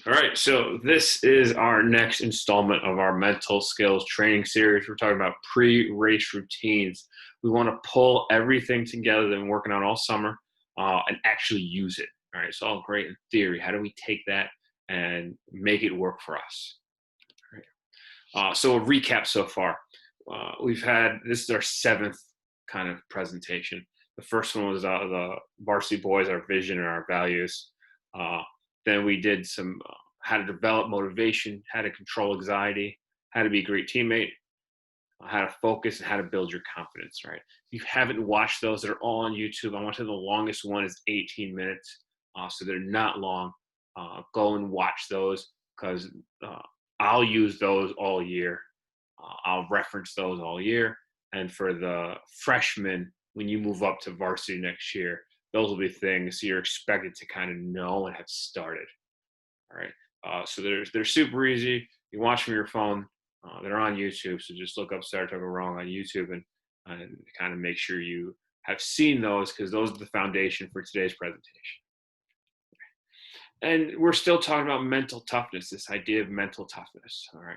All right, so this is our next installment of our mental skills training series. We're talking about pre-race routines. We want to pull everything together that we've been working on all summer and actually use it. All right, it's all great in theory. How do we take that and make it work for us? All right. So a recap so far. This is our seventh kind of presentation. The first one was the Varsity Boys, our vision and our values. Then we did some how to develop motivation, how to control anxiety, how to be a great teammate, how to focus, and how to build your confidence, right? If you haven't watched those, they're all on YouTube. I want to say the longest one is 18 minutes, so they're not long. Go and watch those because I'll use those all year. I'll reference those all year. And for the freshmen, when you move up to varsity next year, those will be things you're expected to kind of know and have started. All right. So they're super easy. You watch from your phone. They're on YouTube. So just look up Saratoga Wrong on YouTube and kind of make sure you have seen those because those are the foundation for today's presentation. And we're still talking about mental toughness, this idea of mental toughness. All right.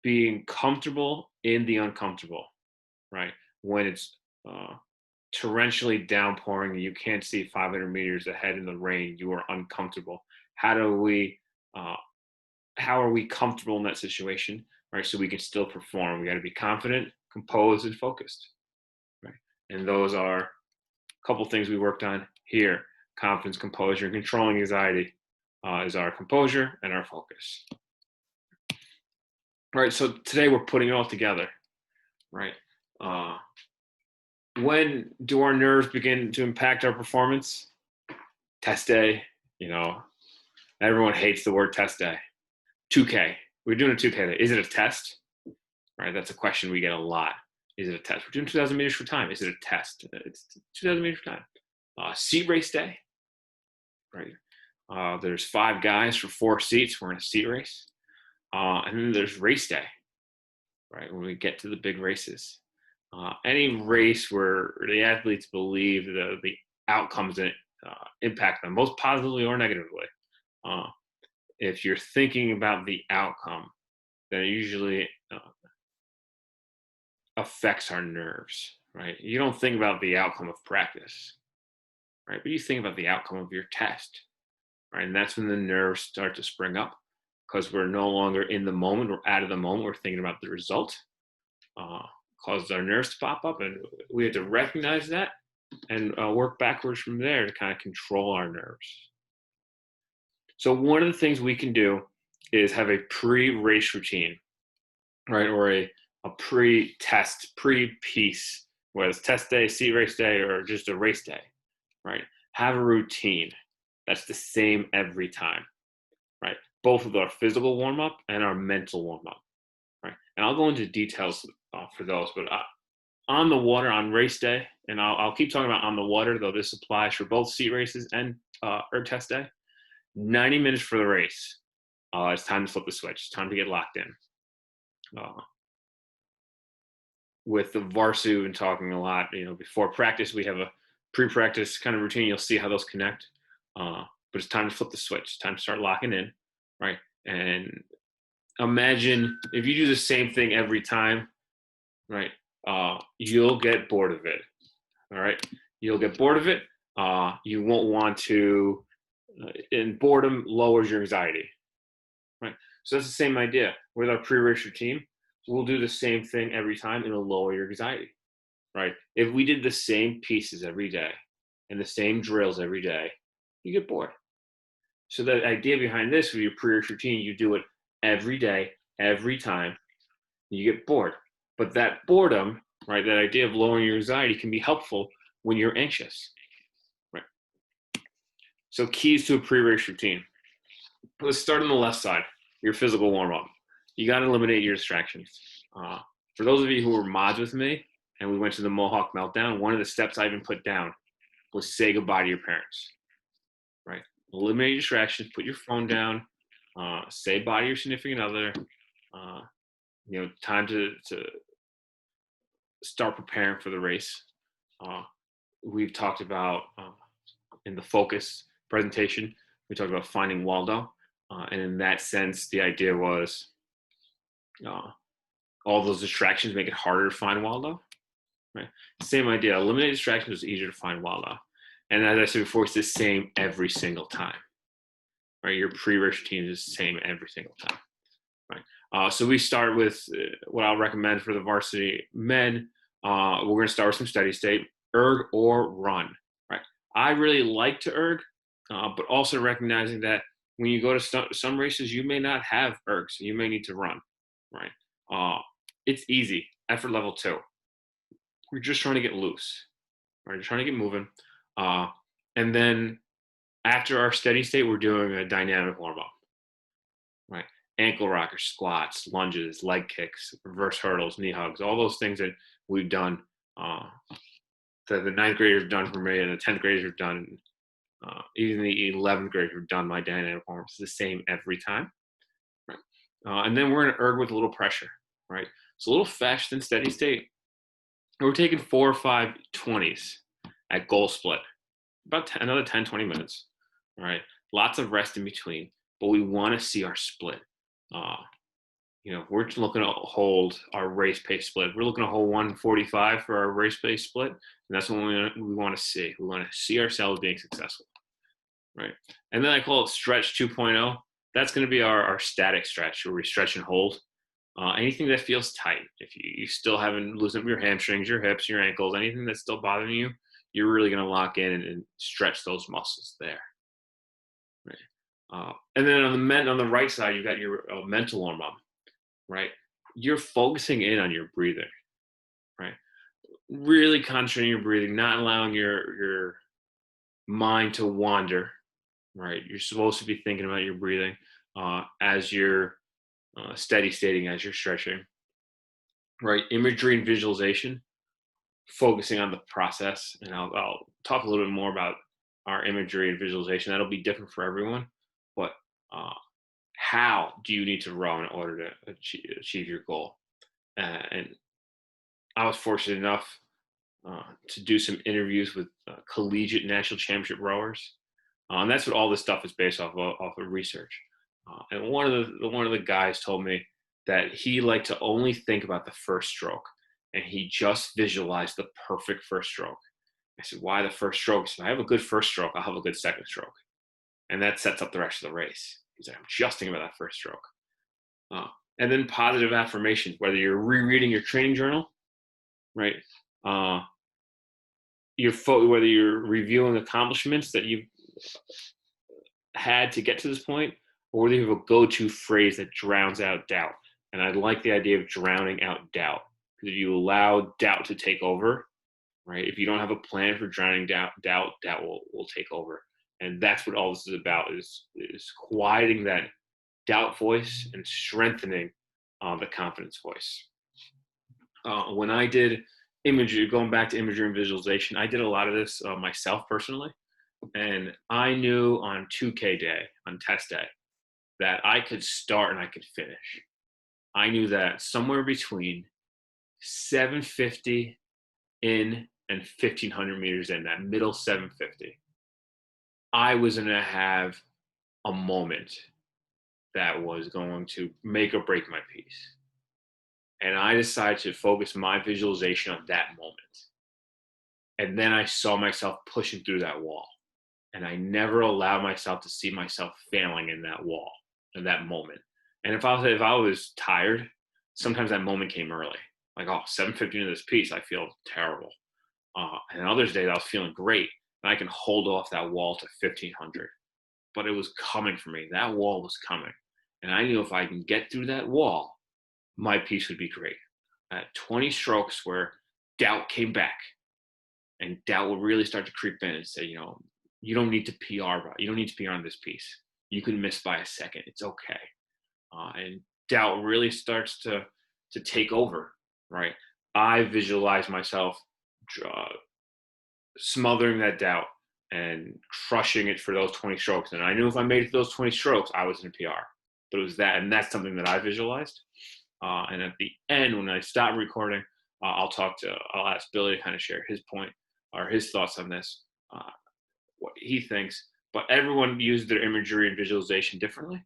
Being comfortable in the uncomfortable, right? When it's torrentially downpouring and you can't see 500 meters ahead in the rain, you are uncomfortable. How are we comfortable in that situation, right? So we can still perform. We got to be confident, composed, and focused, right? And those are a couple things we worked on here: confidence, composure, and controlling anxiety is our composure and our focus. Right. So today we're putting it all together, right? When do our nerves begin to impact our performance? Test day, everyone hates the word test day. 2K, we're doing a 2K day. Is it a test? Right, that's a question we get a lot. Is it a test? We're doing 2,000 meters for time. Is it a test? It's 2,000 meters for time. Seat race day, right? There's 5 guys for 4 seats. We're in a seat race. And then there's race day, right? When we get to the big races. Any race where the athletes believe the outcomes impact them, most positively or negatively. If you're thinking about the outcome, then it usually affects our nerves, right? You don't think about the outcome of practice, right? But you think about the outcome of your test, right? And that's when the nerves start to spring up because we're no longer in the moment. We're out of the moment. We're thinking about the result. Causes our nerves to pop up, and we have to recognize that and work backwards from there to kind of control our nerves. So one of the things we can do is have a pre-race routine, right? Or a pre-test, pre-piece, whether it's test day, seat race day, or just a race day, right? Have a routine that's the same every time, right? Both with our physical warm-up and our mental warm-up, right? And I'll go into details for those, but on the water on race day, and I'll keep talking about on the water, though this applies for both seat races and or test day. 90 minutes for the race. It's time to flip the switch. It's time to get locked in. With the varsity, we've been talking a lot. Before practice, we have a pre-practice kind of routine. You'll see how those connect. But it's time to flip the switch. It's time to start locking in, right? And imagine if you do the same thing every time, right? You'll get bored of it. All right, you'll get bored of it. You won't want to, and boredom lowers your anxiety, right? So that's the same idea with our pre-race routine. We'll do the same thing every time. It'll lower your anxiety, right? If we did the same pieces every day and the same drills every day, you get bored. So the idea behind this with your pre-race routine, you do it every day, every time, you get bored. But that boredom, right, that idea of lowering your anxiety can be helpful when you're anxious, right? So keys to a pre-race routine. Let's start on the left side, your physical warm-up. You got to eliminate your distractions. For those of you who were mods with me and we went to the Mohawk Meltdown, one of the steps I even put down was say goodbye to your parents, right? Eliminate distractions, put your phone down, say bye to your significant other, time to start preparing for the race. We've talked about in the focus presentation, we talked about finding Waldo. And in that sense, the idea was uh, all those distractions make it harder to find wildlife. Right. Same idea. Eliminate distractions is easier to find wildlife. And as I said before, it's the same every single time. Right. Your pre-race routine is the same every single time. Right. So we start with what I'll recommend for the varsity men. We're going to start with some steady state, erg or run. Right. I really like to erg, but also recognizing that when you go to some races, you may not have erg, so you may need to run. Right. Uh, it's easy. Effort level 2. We're just trying to get loose. Right. We're trying to get moving. Uh, and then after our steady state, we're doing a dynamic warm up. Right. Ankle rockers, squats, lunges, leg kicks, reverse hurdles, knee hugs, all those things that we've done, uh, that the ninth graders have done for me and the 10th graders have done, even the 11th graders have done my dynamic warm ups. It's the same every time. Right. And then we're going to erg with a little pressure. Right. So a little faster than steady state. And we're taking 4 or 5 20s at goal split, about another 10, 20 minutes. All right. Lots of rest in between, but we want to see our split. Uh, we're looking to hold our race pace split. We're looking to hold 145 for our race pace split, and that's what we want to see. We want to see ourselves being successful, right? And then I call it stretch 2.0. That's going to be our static stretch, where we stretch and hold. Anything that feels tight. If you still haven't loosened up your hamstrings, your hips, your ankles, anything that's still bothering you, you're really going to lock in and stretch those muscles there. Right. And then on the right side, you've got your mental warm up. Right. You're focusing in on your breathing. Right. Really concentrating your breathing, not allowing your mind to wander. Right. You're supposed to be thinking about your breathing as you're steady stating, as you're stretching. Right. Imagery and visualization, focusing on the process. And I'll talk a little bit more about our imagery and visualization. That'll be different for everyone. But how do you need to row in order to achieve your goal? And I was fortunate enough to do some interviews with collegiate national championship rowers, and that's what all this stuff is based off of research. And one of the guys told me that he liked to only think about the first stroke, and he just visualized the perfect first stroke. I said, "Why the first stroke?" So I have a good first stroke, I'll have a good second stroke, and that sets up the rest of the race. He's like, "I'm just thinking about that first stroke." Uh, and then positive affirmations, whether you're rereading your training journal, right? Uh, whether you're reviewing accomplishments that you've had to get to this point, or whether you have a go-to phrase that drowns out doubt. And I like the idea of drowning out doubt, because if you allow doubt to take over, right? If you don't have a plan for drowning doubt will take over. And that's what all this is about: is quieting that doubt voice and strengthening the confidence voice. When I did imagery, going back to imagery and visualization, I did a lot of this myself personally. And I knew on 2K day, on test day, that I could start and I could finish. I knew that somewhere between 750 in and 1500 meters in, that middle 750, I was going to have a moment that was going to make or break my piece. And I decided to focus my visualization on that moment. And then I saw myself pushing through that wall. And I never allowed myself to see myself failing in that wall, in that moment. And if I was tired, sometimes that moment came early. Like, oh, 7:50 into this piece, I feel terrible. And others days I was feeling great, and I can hold off that wall to 1500. But it was coming for me. That wall was coming. And I knew if I can get through that wall, my piece would be great. At 20 strokes where doubt came back, and doubt will really start to creep in and say, you don't need to PR. You don't need to PR on this piece. You can miss by a second. It's okay. And doubt really starts to take over, right? I visualize myself smothering that doubt and crushing it for those 20 strokes. And I knew if I made it to those 20 strokes, I was in PR. But it was that, and that's something that I visualized. And at the end, when I stop recording, I'll ask Billy to kind of share his point or his thoughts on this, what he thinks. But everyone used their imagery and visualization differently.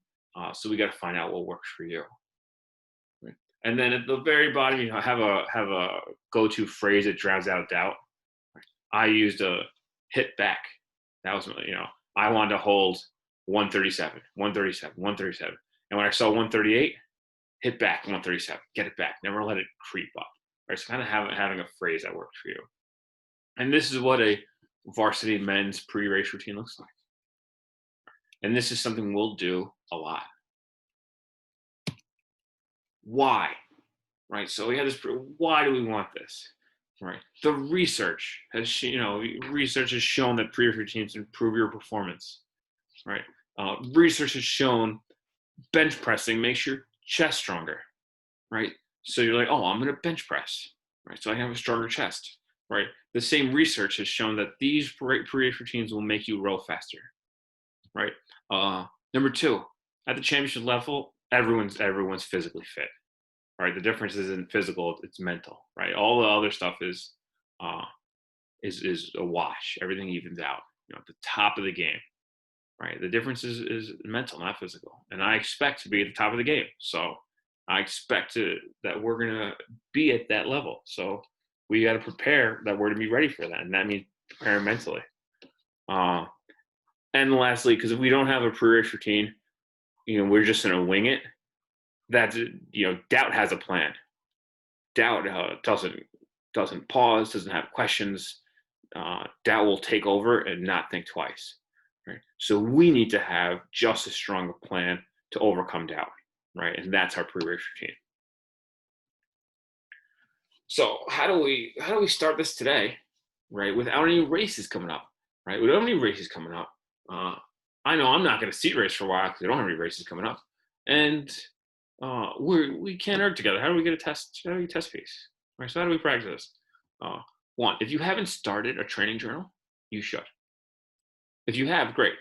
So we got to find out what works for you. Right? And then at the very bottom, have a go-to phrase that drowns out doubt. I used a hit back. That was I wanted to hold 137, 137, 137, and when I saw 138, hit back 137, get it back. Never let it creep up. Right, so kind of having a phrase that works for you. And this is what a varsity men's pre-race routine looks like. And this is something we'll do a lot. Why? Right. So we have this. Why do we want this? Right. The research research has shown that pre-race routines improve your performance. Right. Research has shown bench pressing makes your chest stronger. Right. So you're like, oh, I'm going to bench press. Right. So I have a stronger chest. Right. The same research has shown that these pre-race routines will make you row faster. Right. Number two, at the championship level, everyone's physically fit. Right. The difference isn't physical; it's mental. Right. All the other stuff uh, is a wash. Everything evens out. At the top of the game. Right. The difference is mental, not physical. And I expect to be at the top of the game. So I expect that we're gonna be at that level. So we got to prepare that we're to be ready for that, and that means preparing mentally. Uh, and lastly, because if we don't have a pre-race routine, we're just gonna wing it. That's doubt has a plan. Doubt doesn't pause, doesn't have questions. Doubt will take over and not think twice. Right. So we need to have just as strong a plan to overcome doubt. Right. And that's our pre-race routine. So how do we start this today? Right. Without any races coming up. Right. Without any races coming up. I know I'm not going to seat race for a while because we don't have any races coming up. And we can't work together. How do we get a test? How do we get a test piece? Right. So how do we practice? One, if you haven't started a training journal, you should. If you have, great.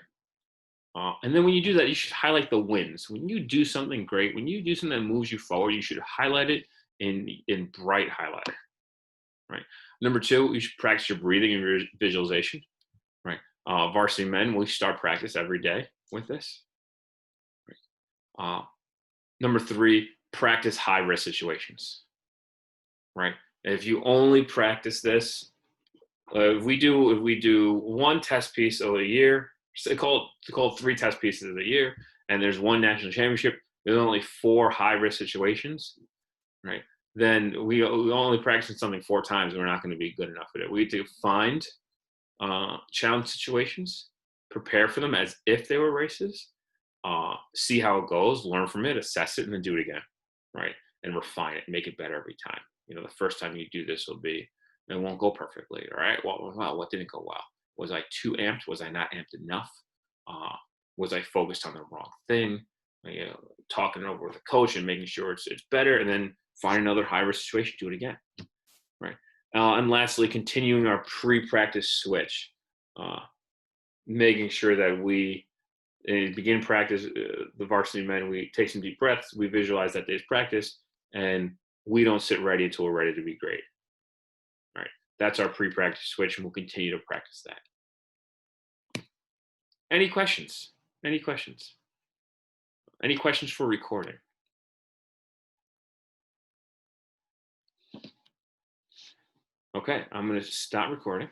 And then when you do that, you should highlight the wins. When you do something great, when you do something that moves you forward, you should highlight it in bright highlighter. Right. Number two, you should practice your breathing and your visualization. Right. Varsity men, we start practice every day with this. Right. Number three, practice high risk situations. Right. If you only practice this, if we do one test piece of a year, so they call it 3 test pieces of the year, and there's one national championship. There's only 4 high risk situations, right? Then we only practice something 4 times, and we're not going to be good enough at it. We need to find challenge situations, prepare for them as if they were races, see how it goes, learn from it, assess it, and then do it again, right? And refine it, make it better every time. The first time you do this will be, it won't go perfectly. All right. Well, what didn't go well? Was I too amped? Was I not amped enough? Was I focused on the wrong thing? Talking over with the coach and making sure it's better, and then find another high risk situation, do it again. Right. And lastly, continuing our pre-practice switch, making sure that we begin practice. The varsity men, we take some deep breaths, we visualize that day's practice, and we don't sit ready until we're ready to be great. All right. That's our pre-practice switch, and we'll continue to practice that. Any questions? Any questions? Any questions for recording? Okay, I'm going to stop recording.